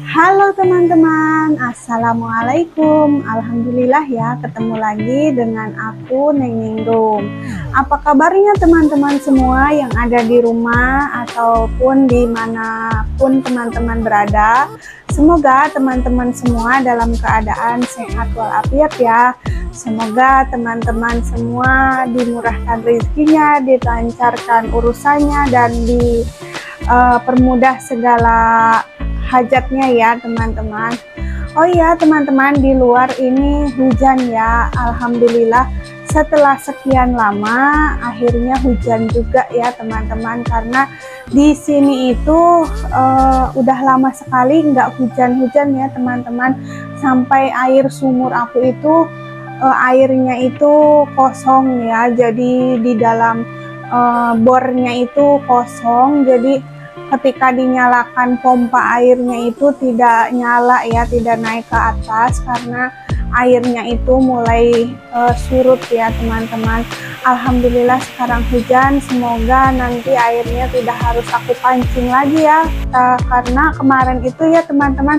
Halo teman-teman, Assalamualaikum. Alhamdulillah ya, ketemu lagi dengan aku Neng Rum. Apa kabarnya teman-teman semua yang ada di rumah ataupun dimanapun teman-teman berada? Semoga teman-teman semua dalam keadaan sehat walafiat ya. Semoga teman-teman semua dimurahkan rezekinya, dilancarkan urusannya, dan dipermudah segala hajatnya ya teman-teman. Oh iya teman-teman, di luar ini hujan ya. Alhamdulillah setelah sekian lama akhirnya hujan juga ya teman-teman, karena di sini itu udah lama sekali nggak hujan-hujan ya teman-teman, sampai air sumur aku itu airnya itu kosong ya. Jadi di dalam bornya itu kosong, jadi ketika dinyalakan pompa airnya itu tidak nyala ya, tidak naik ke atas karena airnya itu mulai surut ya teman-teman. Alhamdulillah sekarang hujan, semoga nanti airnya tidak harus aku pancing lagi ya, karena kemarin itu ya teman-teman,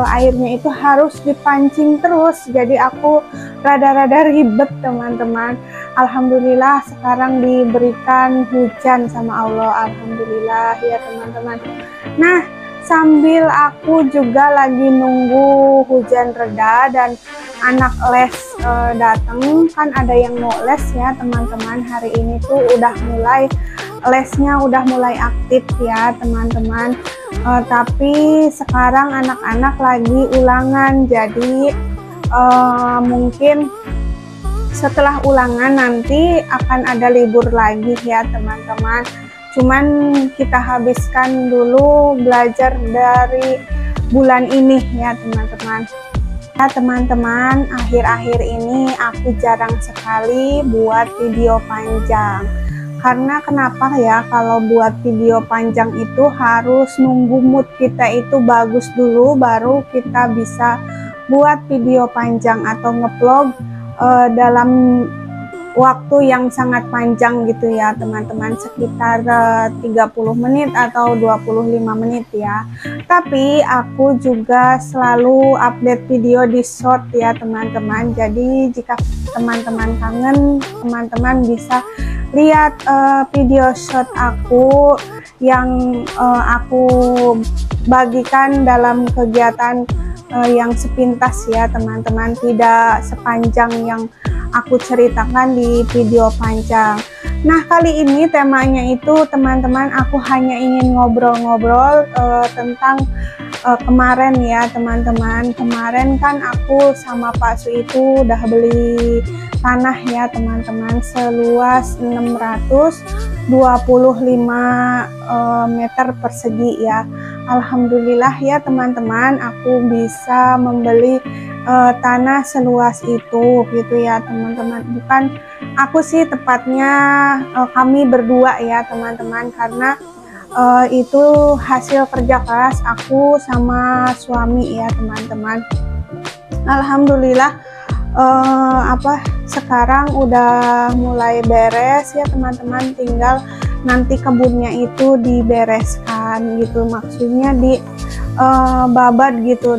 airnya itu harus dipancing terus, jadi aku rada-rada ribet teman-teman. Alhamdulillah sekarang diberikan hujan sama Allah, alhamdulillah ya teman-teman. Nah, sambil aku juga lagi nunggu hujan reda dan anak les datang, kan ada yang mau les ya teman-teman. Hari ini tuh udah mulai lesnya, udah mulai aktif ya teman-teman. Tapi sekarang anak-anak lagi ulangan, jadi mungkin setelah ulangan nanti akan ada libur lagi ya teman-teman. Cuman kita habiskan dulu belajar dari bulan ini ya teman-teman. Ya teman-teman, akhir-akhir ini aku jarang sekali buat video panjang. Karena kenapa ya, kalau buat video panjang itu harus nunggu mood kita itu bagus dulu, baru kita bisa buat video panjang atau ngevlog dalam waktu yang sangat panjang gitu ya teman-teman, sekitar 30 menit atau 25 menit ya. Tapi aku juga selalu update video di short ya teman-teman, jadi jika teman-teman kangen, teman-teman bisa lihat video short aku yang aku bagikan dalam kegiatan yang sepintas ya teman-teman, tidak sepanjang yang aku ceritakan di video panjang. Nah, kali ini temanya itu teman-teman, aku hanya ingin ngobrol-ngobrol tentang kemarin ya teman-teman. Kemarin kan aku sama Pak Su itu udah beli tanah ya teman-teman, seluas 625 meter persegi ya. Alhamdulillah ya teman-teman, aku bisa membeli tanah seluas itu gitu ya teman-teman. Bukan aku sih, tepatnya kami berdua ya teman-teman, karena itu hasil kerja keras aku sama suami ya teman-teman. Alhamdulillah sekarang udah mulai beres ya teman-teman, tinggal nanti kebunnya itu dibereskan gitu, maksudnya di babat gitu,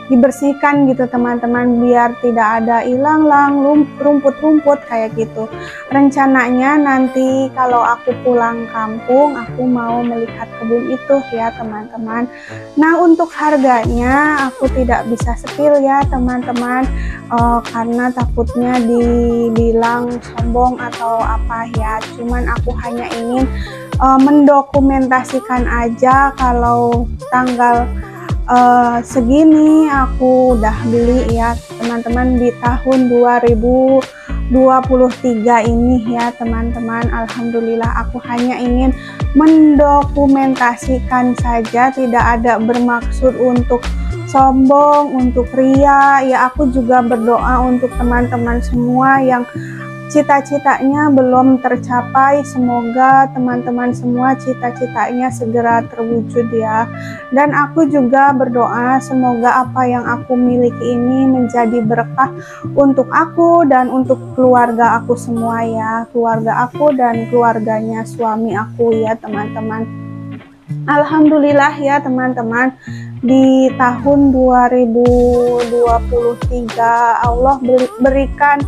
dibersihkan gitu teman-teman, biar tidak ada ilang-lang rumput-rumput kayak gitu. Rencananya nanti kalau aku pulang kampung, aku mau melihat kebun itu ya teman-teman. Nah, untuk harganya aku tidak bisa spill ya teman-teman, karena takutnya dibilang sombong atau apa ya. Cuman aku hanya ingin mendokumentasikan aja kalau tanggal segini aku udah beli ya teman-teman di tahun 2023 ini ya teman-teman. Alhamdulillah, aku hanya ingin mendokumentasikan saja, tidak ada bermaksud untuk sombong, untuk ria ya. Aku juga berdoa untuk teman-teman semua yang cita-citanya belum tercapai. Semoga teman-teman semua cita-citanya segera terwujud ya. Dan aku juga berdoa semoga apa yang aku miliki ini menjadi berkah untuk aku dan untuk keluarga aku semua ya, keluarga aku dan keluarganya suami aku ya teman-teman. Alhamdulillah ya teman-teman, di tahun 2023 Allah berikan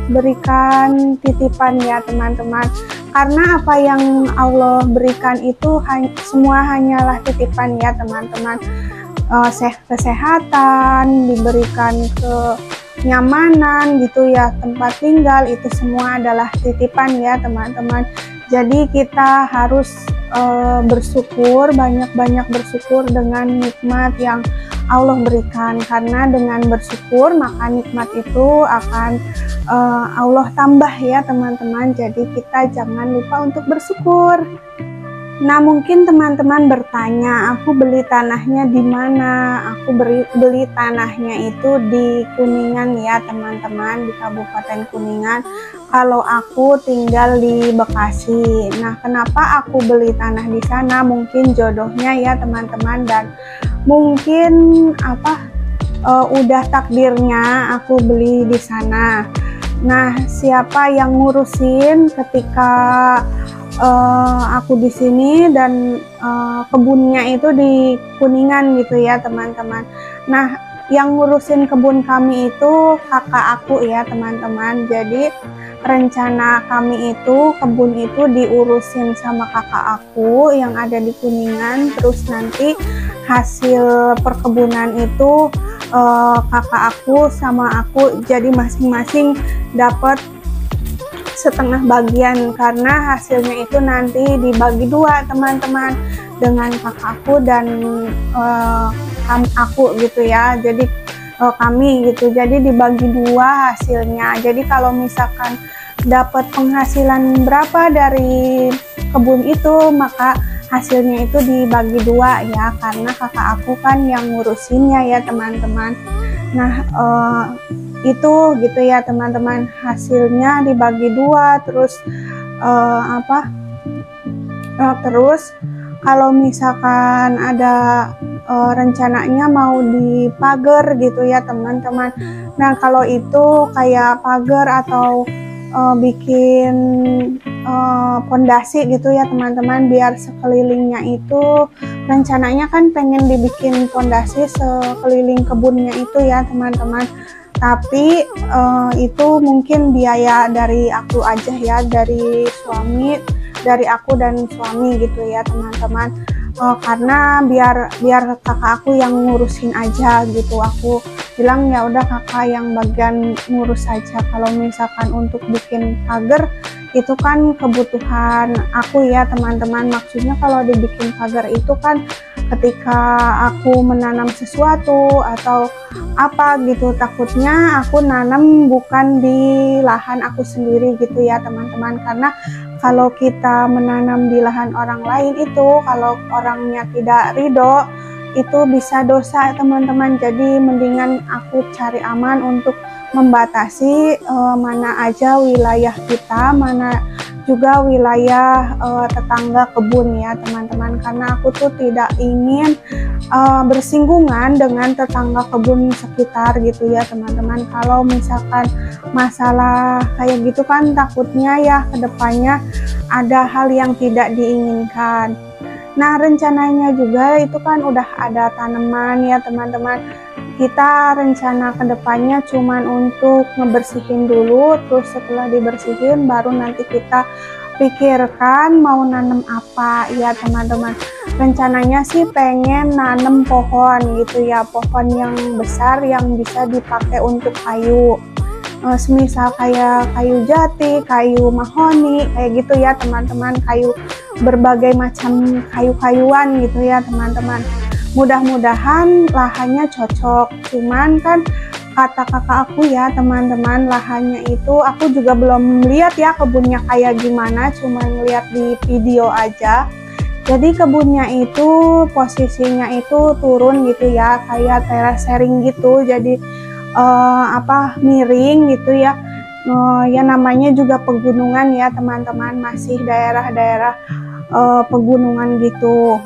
berikan titipan ya teman-teman, karena apa yang Allah berikan itu semua hanyalah titipan ya teman-teman. Kesehatan, diberikan kenyamanan gitu ya, tempat tinggal, itu semua adalah titipan ya teman-teman. Jadi kita harus bersyukur, banyak-banyak bersyukur dengan nikmat yang Allah berikan, karena dengan bersyukur maka nikmat itu akan Allah tambah ya teman-teman. Jadi kita jangan lupa untuk bersyukur. Nah, mungkin teman-teman bertanya, aku beli tanahnya di mana? Aku beli tanahnya itu di Kuningan ya teman-teman, di Kabupaten Kuningan. Kalau aku tinggal di Bekasi. Nah, kenapa aku beli tanah di sana? Mungkin jodohnya ya teman-teman, dan mungkin udah takdirnya aku beli di sana. Nah, siapa yang ngurusin ketika aku di sini, dan kebunnya itu di Kuningan gitu ya teman-teman. Nah, yang ngurusin kebun kami itu kakak aku ya teman-teman. Jadi rencana kami itu kebun itu diurusin sama kakak aku yang ada di Kuningan. Terus nanti hasil perkebunan itu kakak aku sama aku jadi masing-masing dapat setengah bagian, karena hasilnya itu nanti dibagi dua teman-teman, dengan kakakku dan aku gitu ya. Jadi kami gitu, jadi dibagi dua hasilnya. Jadi kalau misalkan dapat penghasilan berapa dari kebun itu, maka hasilnya itu dibagi dua ya, karena kakak aku kan yang ngurusinnya ya teman-teman. Nah, itu gitu ya teman-teman, hasilnya dibagi dua. Terus terus kalau misalkan ada rencananya mau dipagar gitu ya teman-teman. Nah, kalau itu kayak pagar atau bikin pondasi gitu ya teman-teman, biar sekelilingnya itu rencananya kan pengen dibikin pondasi sekeliling kebunnya itu ya teman-teman. Tapi itu mungkin biaya dari aku aja ya, dari aku dan suami gitu ya teman-teman. Karena biar kakak aku yang ngurusin aja gitu. Aku bilang ya udah kakak yang bagian ngurus saja. Kalau misalkan untuk bikin pagar itu kan kebutuhan aku ya teman-teman. Maksudnya kalau dibikin pagar itu kan ketika aku menanam sesuatu atau apa gitu, takutnya aku nanam bukan di lahan aku sendiri gitu ya teman-teman. Karena kalau kita menanam di lahan orang lain itu, kalau orangnya tidak ridho, itu bisa dosa teman-teman. Jadi mendingan aku cari aman untuk membatasi mana aja wilayah kita, mana juga wilayah tetangga kebun ya teman-teman. Karena aku tuh tidak ingin bersinggungan dengan tetangga kebun sekitar gitu ya teman-teman. Kalau misalkan masalah kayak gitu kan takutnya ya kedepannya ada hal yang tidak diinginkan. Nah, rencananya juga itu kan udah ada tanaman ya teman-teman. Kita rencana kedepannya cuman untuk ngebersihin dulu, terus setelah dibersihin baru nanti kita pikirkan mau nanam apa ya teman-teman. Rencananya sih pengen nanam pohon gitu ya, pohon yang besar yang bisa dipakai untuk kayu. Semisal kayak kayu jati, kayu mahoni, kayak gitu ya teman-teman, kayu berbagai macam kayu-kayuan gitu ya teman-teman. Mudah-mudahan lahannya cocok. Cuman kan kata kakak aku ya teman-teman, lahannya itu aku juga belum lihat ya kebunnya kayak gimana, cuman lihat di video aja. Jadi kebunnya itu posisinya itu turun gitu ya, kayak terasering gitu. Jadi miring gitu ya. Ya namanya juga pegunungan ya teman-teman, masih daerah-daerah pegunungan gitu.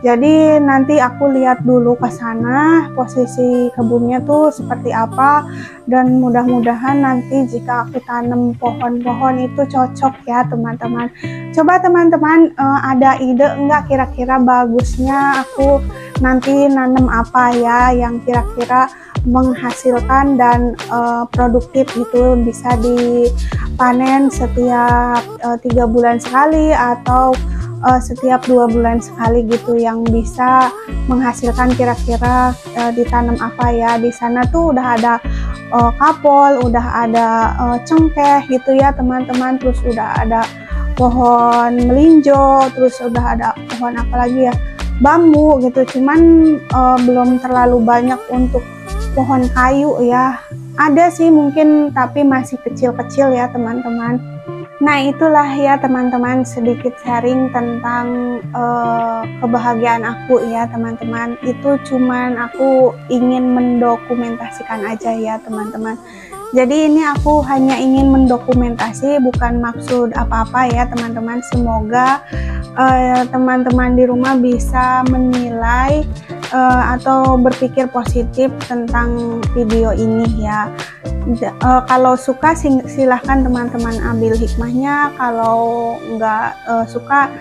Jadi nanti aku lihat dulu ke sana posisi kebunnya tuh seperti apa, dan mudah-mudahan nanti jika aku tanam pohon-pohon itu cocok ya teman-teman. Coba teman-teman ada ide enggak kira-kira bagusnya aku nanti nanam apa ya yang kira-kira menghasilkan dan produktif itu, bisa dipanen setiap 3 bulan sekali atau setiap 2 bulan sekali gitu, yang bisa menghasilkan kira-kira ditanam apa ya. Di sana tuh udah ada kapol, udah ada cengkeh gitu ya teman-teman, terus udah ada pohon melinjo, terus udah ada pohon apa lagi ya, bambu gitu. Cuman belum terlalu banyak untuk pohon kayu ya, ada sih mungkin tapi masih kecil-kecil ya teman-teman. Nah itulah ya teman-teman, sedikit sharing tentang kebahagiaan aku ya teman-teman. Itu cuman aku ingin mendokumentasikan aja ya teman-teman. Jadi ini aku hanya ingin mendokumentasi, bukan maksud apa-apa ya teman-teman. Semoga teman-teman di rumah bisa menilai atau berpikir positif tentang video ini ya. Kalau suka silahkan teman-teman ambil hikmahnya, kalau nggak suka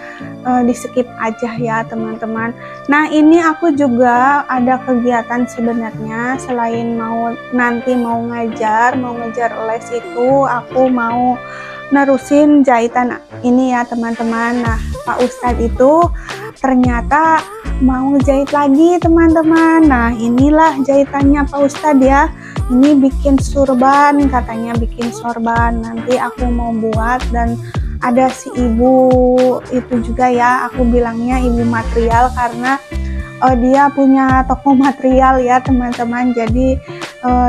di skip aja ya teman-teman. Nah ini aku juga ada kegiatan sebenarnya, selain nanti mau ngejar les itu, aku mau nerusin jahitan ini ya teman-teman. Nah Pak Ustadz itu ternyata mau ngejahit lagi teman-teman. Nah inilah jahitannya Pak Ustadz ya, ini bikin sorban, katanya bikin sorban, nanti aku mau buat. Dan ada si ibu itu juga ya, aku bilangnya ibu material karena dia punya toko material ya teman-teman. Jadi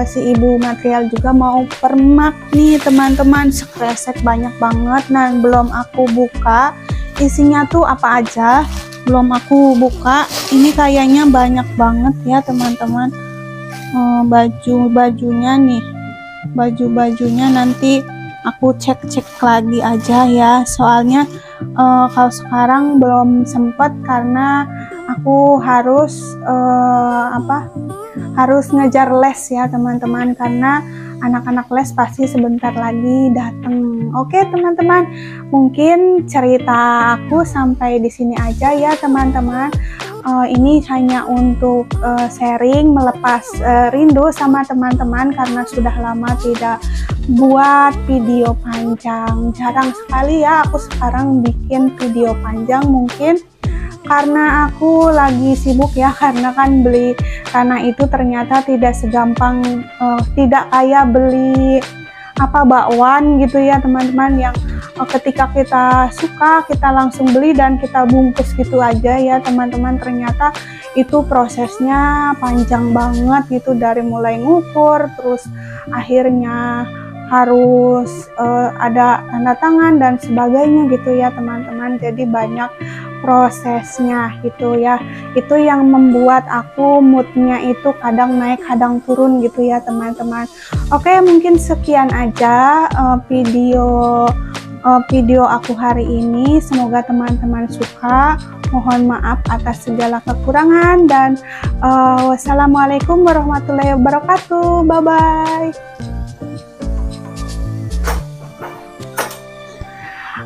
si ibu material juga mau permak nih teman-teman, sekresek banyak banget. Nah belum aku buka isinya tuh apa aja, belum aku buka. Ini kayaknya banyak banget ya teman-teman. Baju-bajunya nih, baju-bajunya nanti aku cek lagi aja ya, soalnya kalau sekarang belum sempet karena aku harus harus ngejar les ya teman-teman, karena anak-anak les pasti sebentar lagi datang. Oke teman-teman, mungkin cerita aku sampai di sini aja ya teman-teman. Ini hanya untuk sharing, melepas rindu sama teman-teman karena sudah lama tidak buat video panjang. Jarang sekali ya aku sekarang bikin video panjang, mungkin karena aku lagi sibuk ya, karena kan beli tanah itu ternyata tidak segampang, tidak kayak beli bakwan gitu ya teman-teman, yang ketika kita suka kita langsung beli dan kita bungkus gitu aja ya teman-teman. Ternyata itu prosesnya panjang banget gitu, dari mulai ngukur terus akhirnya harus ada tanda tangan dan sebagainya gitu ya teman-teman. Jadi banyak prosesnya gitu ya, itu yang membuat aku moodnya itu kadang naik kadang turun gitu ya teman-teman. Oke, mungkin sekian aja video aku hari ini, semoga teman-teman suka. Mohon maaf atas segala kekurangan dan wassalamualaikum warahmatullahi wabarakatuh. Bye bye.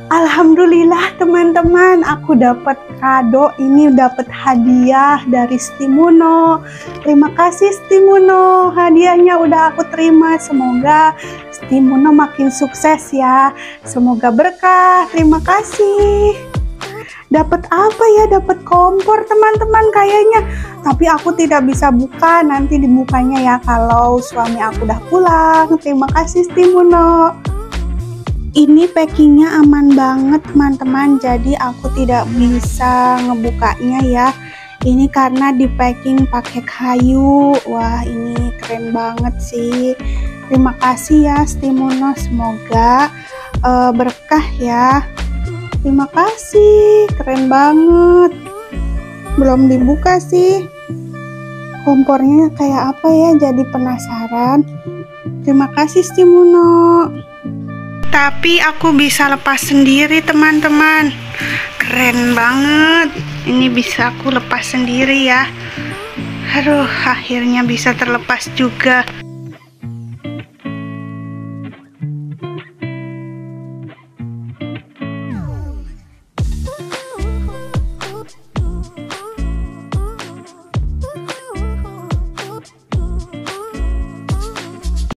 Alhamdulillah teman-teman, aku dapat kado ini, dapat hadiah dari Stimuno. Terima kasih Stimuno, hadiahnya udah aku terima. Semoga Stimuno makin sukses ya, semoga berkah. Terima kasih. Dapat apa ya? Dapat kompor teman-teman kayaknya, tapi aku tidak bisa buka, nanti dibukanya ya kalau suami aku udah pulang. Terima kasih Stimuno. Ini packingnya aman banget teman-teman, jadi aku tidak bisa ngebukanya ya. Ini karena di packing pakai kayu. Wah ini keren banget sih. Terima kasih ya Stimuno, semoga berkah ya. Terima kasih, keren banget. Belum dibuka sih kompornya kayak apa ya, jadi penasaran. Terima kasih Stimuno. Tapi aku bisa lepas sendiri teman-teman. Keren banget. Ini bisa aku lepas sendiri ya. Aduh, akhirnya bisa terlepas juga.